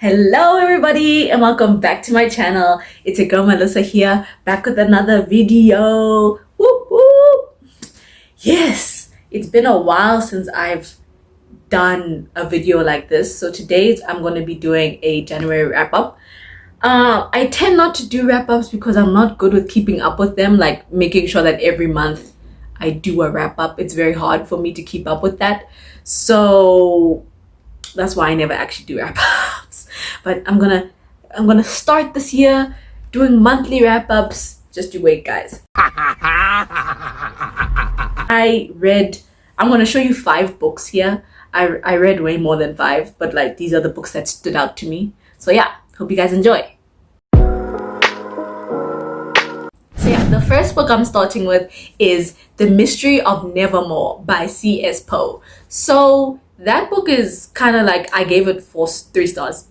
Hello everybody and welcome back to my channel. It's your girl Melissa here, back with another video. Whoop whoop. Yes, it's been a while since I've done a video like this. So today I'm going to be doing a January wrap-up. I tend not to do wrap-ups because I'm not good with keeping up with them, like making sure that every month I do a wrap-up. It's very hard for me to keep up with that. So that's why I never actually do wrap-ups. But I'm gonna start this year doing monthly wrap-ups. Just you wait, guys. I'm gonna show you 5 books here. I read way more than 5, but like these are the books that stood out to me. So yeah, hope you guys enjoy. So yeah, the first book I'm starting with is The Mystery of Nevermore by C.S. Poe. So that book is kind of like, I gave it 3 stars.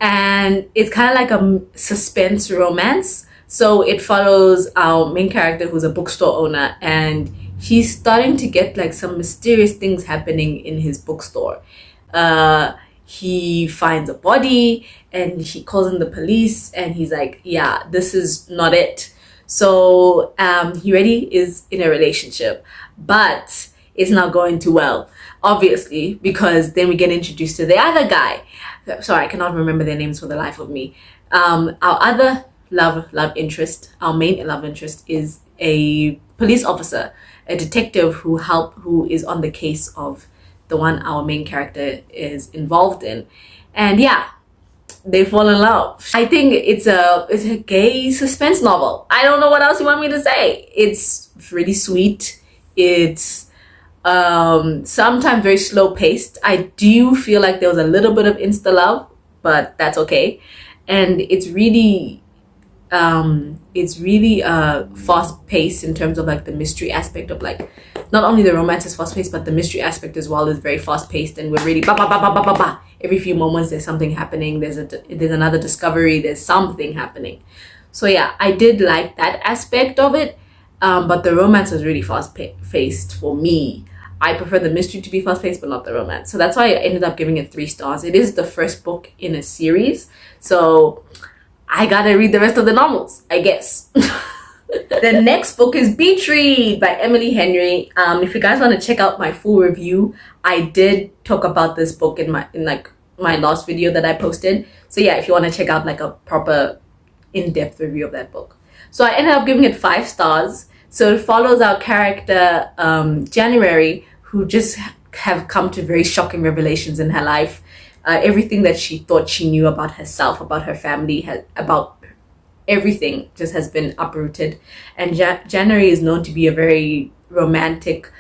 And it's kind of like a suspense romance. So it follows our main character who's a bookstore owner, and he's starting to get like some mysterious things happening in his bookstore. He finds a body and he calls in the police and he's like, yeah, this is not it. So he already is in a relationship, but it's not going too well, obviously, because then we get introduced to the other guy. Sorry, I cannot remember their names for the life of me. Our other love interest, our main love interest, is a police officer, a detective who is on the case of the one our main character is involved in. And yeah, they fall in love. I think it's a gay suspense novel. I don't know what else you want me to say. It's really sweet. It's sometimes very slow paced. I do feel like there was a little bit of insta love, but that's okay. And it's really fast paced in terms of like the mystery aspect of, like, not only the romance is fast paced, but the mystery aspect as well is very fast paced, and we're really ba ba ba ba ba ba ba. Every few moments there's something happening, there's another discovery, there's something happening. So yeah, I did like that aspect of it, but the romance was really fast paced for me. I prefer the mystery to be fast paced, but not the romance. So that's why I ended up giving it 3 stars. It is the first book in a series, so I gotta read the rest of the novels, I guess. The next book is Beach Read by Emily Henry. If you guys want to check out my full review, I did talk about this book in my last video that I posted. So yeah, if you want to check out like a proper in-depth review of that book. So I ended up giving it 5 stars. So it follows our character January, who just have come to very shocking revelations in her life. Everything that she thought she knew about herself, about her family, about everything just has been uprooted. And January is known to be a very romantic,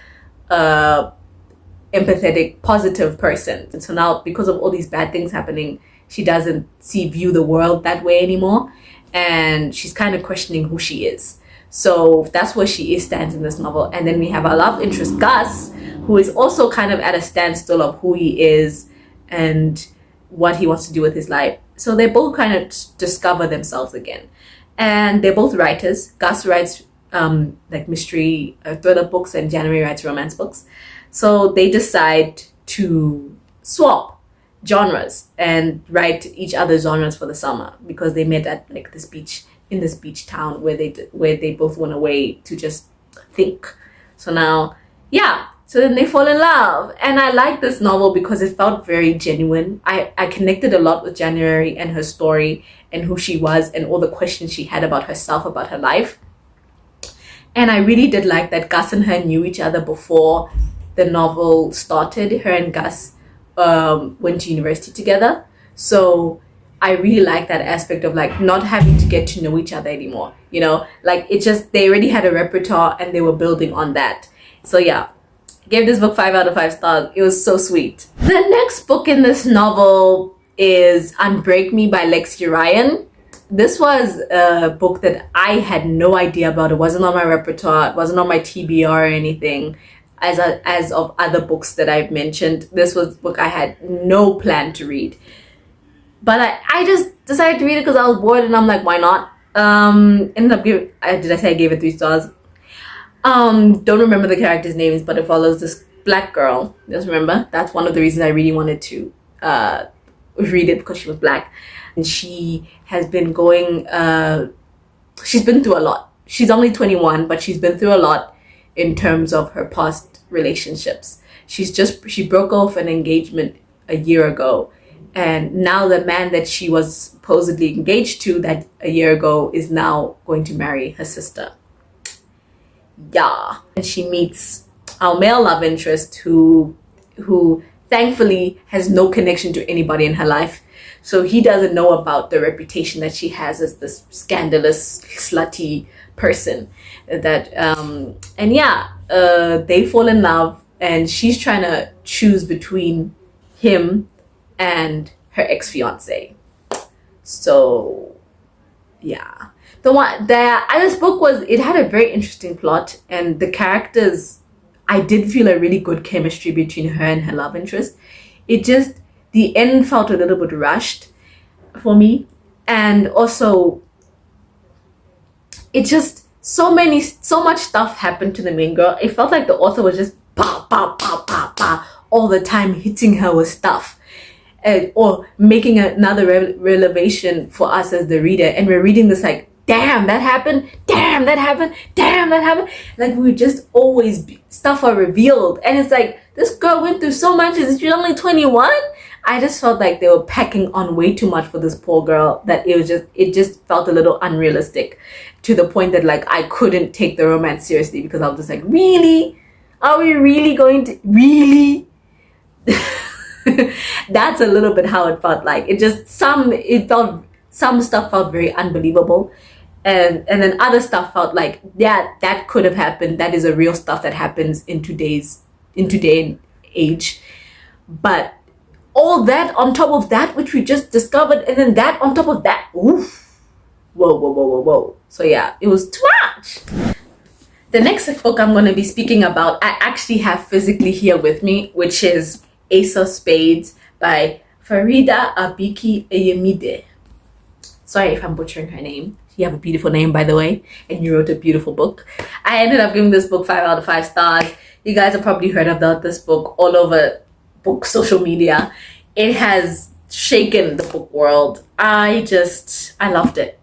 empathetic, positive person. And so now, because of all these bad things happening, she doesn't view the world that way anymore. And she's kind of questioning who she is. So that's where she stands in this novel. And then we have our love interest, Gus, who is also kind of at a standstill of who he is and what he wants to do with his life. So they both kind of discover themselves again. And they're both writers. Gus writes like mystery thriller books, and January writes romance books. So they decide to swap genres and write each other's genres for the summer, because they met at like this beach town where they both went away to just think. So now, yeah, so then they fall in love. And I like this novel because it felt very genuine. I connected a lot with January and her story and who she was and all the questions she had about herself, about her life. And I really did like that Gus and her knew each other before the novel started. Her and Gus went to university together. So I really like that aspect of like not having to get to know each other anymore, you know, like they already had a repertoire and they were building on that. So yeah, gave this book 5 out of 5 stars. It was so sweet. The next book in this novel is Unbreak Me by Lexi. This was a book that I had no idea about. It wasn't on my repertoire, it wasn't on my TBR or anything. As of other books that I've mentioned, this was a book I had no plan to read. But I just decided to read it because I was bored, and I'm like, why not? Ended up did I say I gave it 3 stars? Don't remember the characters' names, but it follows this black girl. Just remember, that's one of the reasons I really wanted to read it because she was Black. And she has been going, she's been through a lot. She's only 21, but she's been through a lot in terms of her past relationships. She broke off an engagement a year ago. And now the man that she was supposedly engaged to that a year ago is now going to marry her sister. Yeah. And she meets our male love interest who thankfully has no connection to anybody in her life. So he doesn't know about the reputation that she has as this scandalous, slutty person. They fall in love, and she's trying to choose between him and her ex-fiance. So yeah, this book it had a very interesting plot, and the characters, I did feel a really good chemistry between her and her love interest. The end felt a little bit rushed for me, and also so much stuff happened to the main girl. It felt like the author was just pow pow pow pow pow all the time, hitting her with stuff. Or making another revelation for us as the reader, and we're reading this like, damn, that happened, damn, that happened, damn, that happened. Like, we just always stuff are revealed, and it's like, this girl went through so much. She's only 21. I just felt like they were packing on way too much for this poor girl, that it just felt a little unrealistic, to the point that like I couldn't take the romance seriously, because I was just like, really? Are we really going to really? That's a little bit how it felt like. Some stuff felt very unbelievable, and then other stuff felt like, yeah, that could have happened. That is a real stuff that happens in today and age. But all that on top of that, which we just discovered, and then that on top of that, oof, whoa. So yeah, it was too much. The next book I'm going to be speaking about, I actually have physically here with me, which is Ace of Spades by Faridah Àbìkè-Íyímídé. Sorry if I'm butchering her name. You have a beautiful name, by the way, and you wrote a beautiful book. I ended up giving this book 5 out of 5 stars. You guys have probably heard about this book all over social media. It has shaken the book world. I loved it.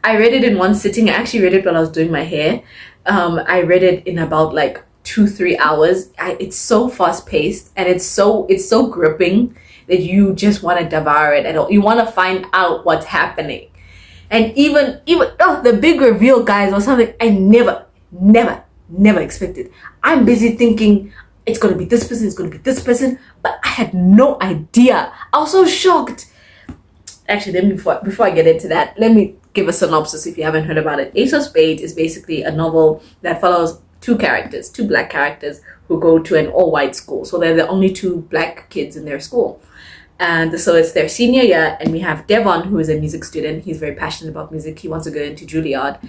I read it in one sitting. I actually read it while I was doing my hair. I read it in about like 2-3 hours. It's so fast paced, and it's so gripping that you just want to devour it, and you want to find out what's happening. And even the big reveal, guys, was something I never expected. I'm busy thinking it's gonna be this person, but I had no idea. I was so shocked. Actually, before I get into that, let me give a synopsis if you haven't heard about it. Ace of Spades is basically a novel that follows two Black characters who go to an all-white school. So they're the only 2 Black kids in their school. And so it's their senior year, and we have Devon, who is a music student. He's very passionate about music. He wants to go into Juilliard.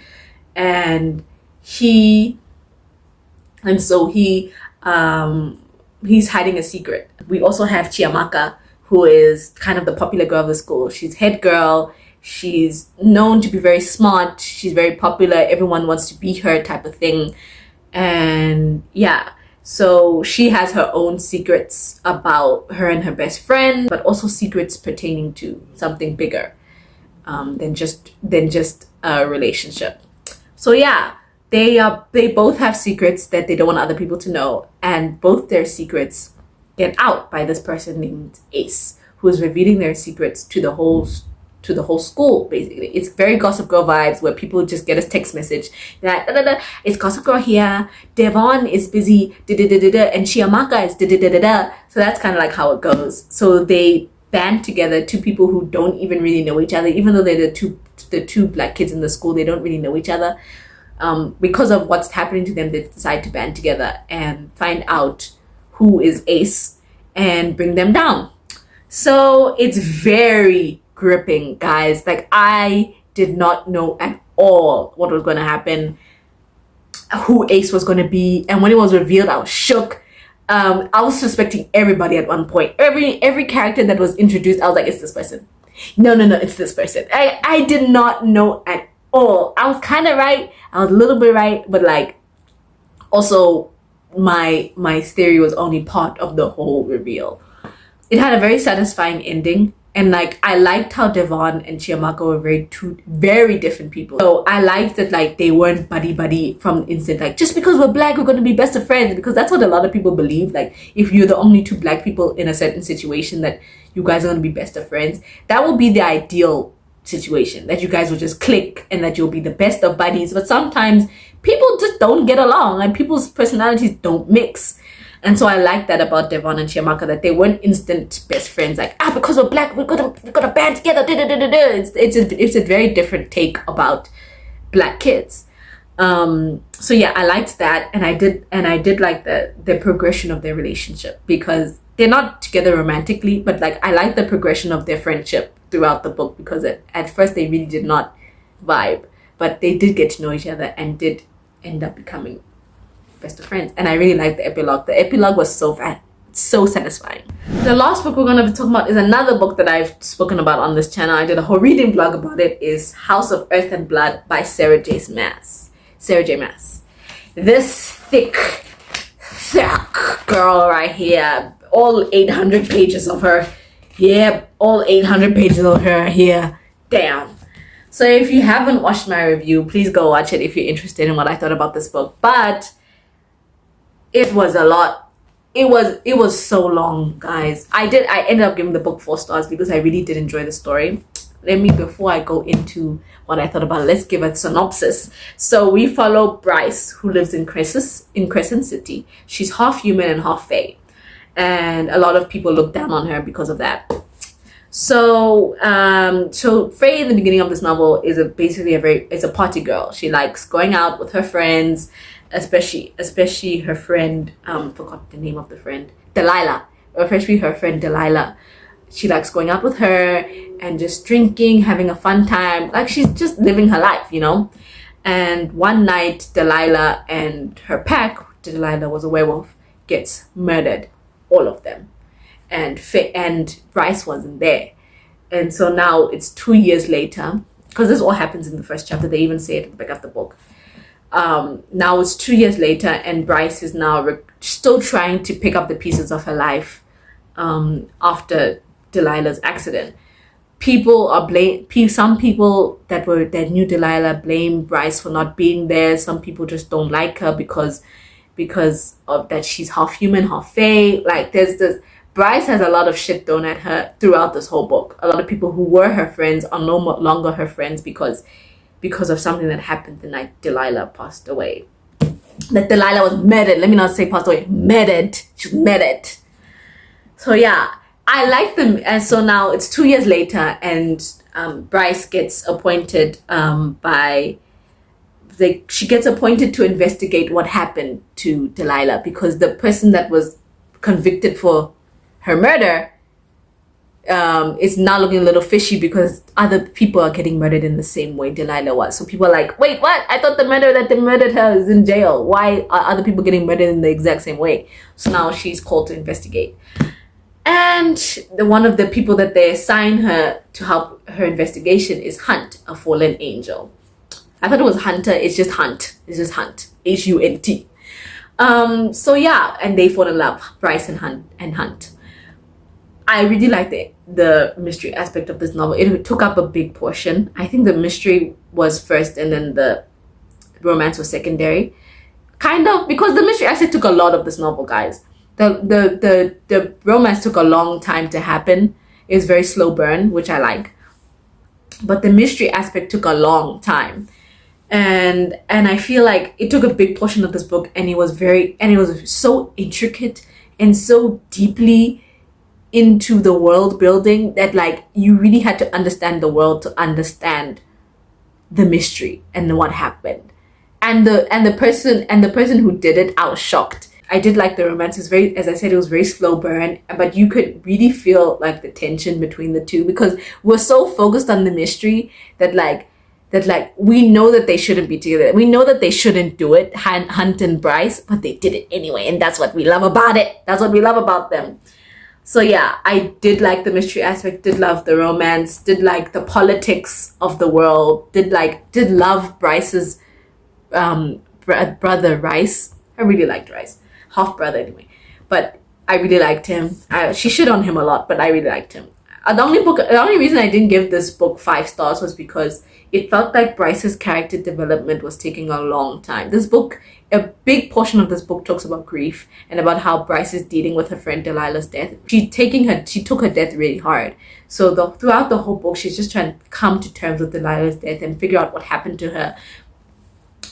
And he's hiding a secret. We also have Chiamaka, who is kind of the popular girl of the school. She's head girl. She's known to be very smart. She's very popular. Everyone wants to be her, type of thing. And yeah, so she has her own secrets about her and her best friend, but also secrets pertaining to something bigger than just a relationship. So yeah, they both have secrets that they don't want other people to know, and both their secrets get out by this person named Ace, who is revealing their secrets to the whole school. Basically, it's very Gossip Girl vibes, where people just get a text message that it's Gossip Girl here, Devon is busy and Chiamaka is so that's kind of like how it goes. So they band together, 2 people who don't even really know each other, even though they're the two Black kids in the school. They don't really know each other. Because of what's happening to them, they decide to band together and find out who is Ace and bring them down. So it's very gripping, guys. Like, I did not know at all what was going to happen, who Ace was going to be, and when it was revealed, I was shook. I was suspecting everybody at one point. Every character that was introduced, I was like, it's this person. No, it's this person. I did not know at all. I was kind of right. I was a little bit right, but like, also my theory was only part of the whole reveal. it had a very satisfying ending. And like, I liked how Devon and Chiamaka were two very different people. So I liked that like they weren't buddy from the instant, like just because we're black we're going to be best of friends, because that's what a lot of people believe. Like if you're the only two black people in a certain situation, that you guys are going to be best of friends. That will be the ideal situation, that you guys will just click and that you'll be the best of buddies. But sometimes people just don't get along and people's personalities don't mix. And so I like that about Devon and Chiamaka, that they weren't instant best friends, like, because we're black, we're gonna band together. It's a very different take about black kids. So yeah, I liked that, and I did like the progression of their relationship, because they're not together romantically, but like I like the progression of their friendship throughout the book, because at first they really did not vibe, but they did get to know each other and did end up becoming best of friends. And I really liked the epilogue. The epilogue was so satisfying. The last book we're going to be talking about is another book that I've spoken about on this channel. I did a whole reading vlog about it. Is House of Earth and Blood by Sarah J. Maas. This thick girl right here, all 800 pages of her. Yeah, all 800 pages of her here. Damn. So if you haven't watched my review, please go watch it if you're interested in what I thought about this book. But it was a lot. It was so long, guys. I ended up giving the book 4 stars because I really did enjoy the story. Before I go into what I thought about it, let's give a synopsis. So we follow Bryce, who lives in Crescent City. She's half human and half fae, and a lot of people look down on her because of that. So Faye in the beginning of this novel is basically a party girl. She likes going out with her friends, especially her friend, forgot the name of the friend, Delilah. Especially her friend Delilah. She likes going out with her and just drinking, having a fun time. Like she's just living her life, you know. And one night, Delilah and her pack, Delilah was a werewolf, gets murdered, all of them. And Bryce wasn't there. And so now it's 2 years later, because this all happens in the first chapter. They even say it at the back of the book. Now it's 2 years later, and Bryce is now still trying to pick up the pieces of her life after Delilah's accident. Some people that knew Delilah blame Bryce for not being there. Some people just don't like her because of that she's half human, half fae. Like there's this. Bryce has a lot of shit thrown at her throughout this whole book. A lot of people who were her friends are no longer her friends because of something that happened the night Delilah passed away. That Delilah was murdered. Let me not say passed away. Murdered. She was murdered. So yeah, I like them. And so now it's 2 years later, and Bryce gets appointed she gets appointed to investigate what happened to Delilah, because the person that was convicted for her murder is now looking a little fishy, because other people are getting murdered in the same way Delilah was. So people are like, wait, what? I thought the murderer that they murdered her is in jail. Why are other people getting murdered in the exact same way? So now she's called to investigate. And one of the people that they assign her to help her investigation is Hunt, a fallen angel. I thought it was Hunter. It's just Hunt. It's just Hunt. Hunt. So yeah, and they fall in love, Bryce and Hunt. I really like the mystery aspect of this novel. It took up a big portion. I think the mystery was first and then the romance was secondary. Kind of, because the mystery aspect took a lot of this novel, guys. The romance took a long time to happen. It was very slow burn, which I like. But the mystery aspect took a long time. And I feel like it took a big portion of this book, and it was so intricate and so deeply into the world building that like you really had to understand the world to understand the mystery and what happened. And the person who did it, I was shocked. I did like the romance. It was very, as I said, it was very slow burn, but you could really feel like the tension between the two, because we're so focused on the mystery that we know that they shouldn't be together. We know that they shouldn't do it, Hunt and Bryce, but they did it anyway, and that's what we love about it. That's what we love about them. So yeah, I did like the mystery aspect, did love the romance, did like the politics of the world, did love Bryce's brother Rice. I really liked Rice, half brother anyway. But I really liked him. She shit on him a lot, but I really liked him. The only reason I didn't give this book 5 stars was because it felt like Bryce's character development was taking a long time. This book, a big portion of this book talks about grief and about how Bryce is dealing with her friend Delilah's death. She took her death really hard. So throughout the whole book, she's just trying to come to terms with Delilah's death and figure out what happened to her,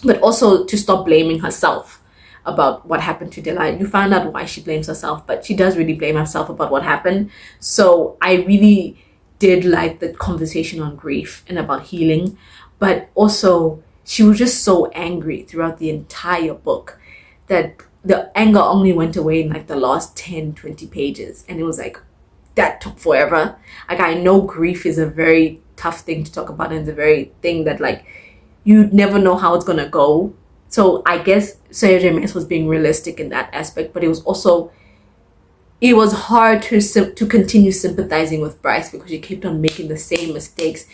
but also to stop blaming herself about what happened to Delilah. You find out why she blames herself, but she does really blame herself about what happened. So I really did like the conversation on grief and about healing, but also she was just so angry throughout the entire book that the anger only went away in like the last 10-20 pages, and it was like that took forever. Like, I know grief is a very tough thing to talk about, and it's a very thing that like you never know how it's gonna go. So I guess Sarah J. Maas was being realistic in that aspect, but it was hard to continue sympathizing with Bryce because she kept on making the same mistakes,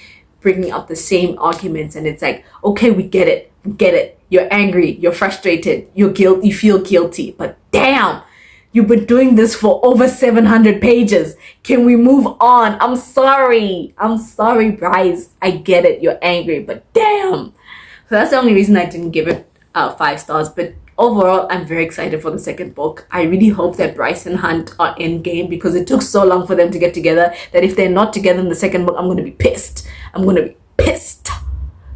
bringing up the same arguments, and it's like, okay, we get it. You're angry, you're frustrated, you feel guilty, but damn, you've been doing this for over 700 pages. Can we move on? I'm sorry, Bryce. I get it, you're angry, but damn. So that's the only reason I didn't give it 5 stars. But overall, I'm very excited for the second book. I really hope that Bryce and Hunt are in game, because it took so long for them to get together that if they're not together in the second book, I'm going to be pissed.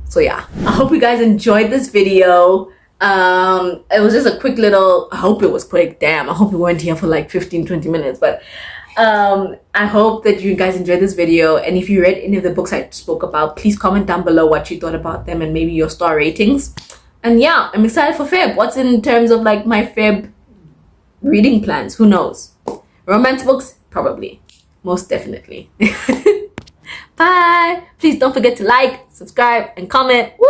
So yeah, I hope you guys enjoyed this video. It was just a quick little, I hope it was quick. Damn, I hope we weren't here for like 15-20 minutes, but I hope that you guys enjoyed this video. And if you read any of the books I spoke about, please comment down below what you thought about them and maybe your star ratings. And yeah, I'm excited for Feb. What's in terms of like my Feb reading plans? Who knows? Romance books? Probably. Most definitely. Bye. Please don't forget to like, subscribe, and comment. Woo!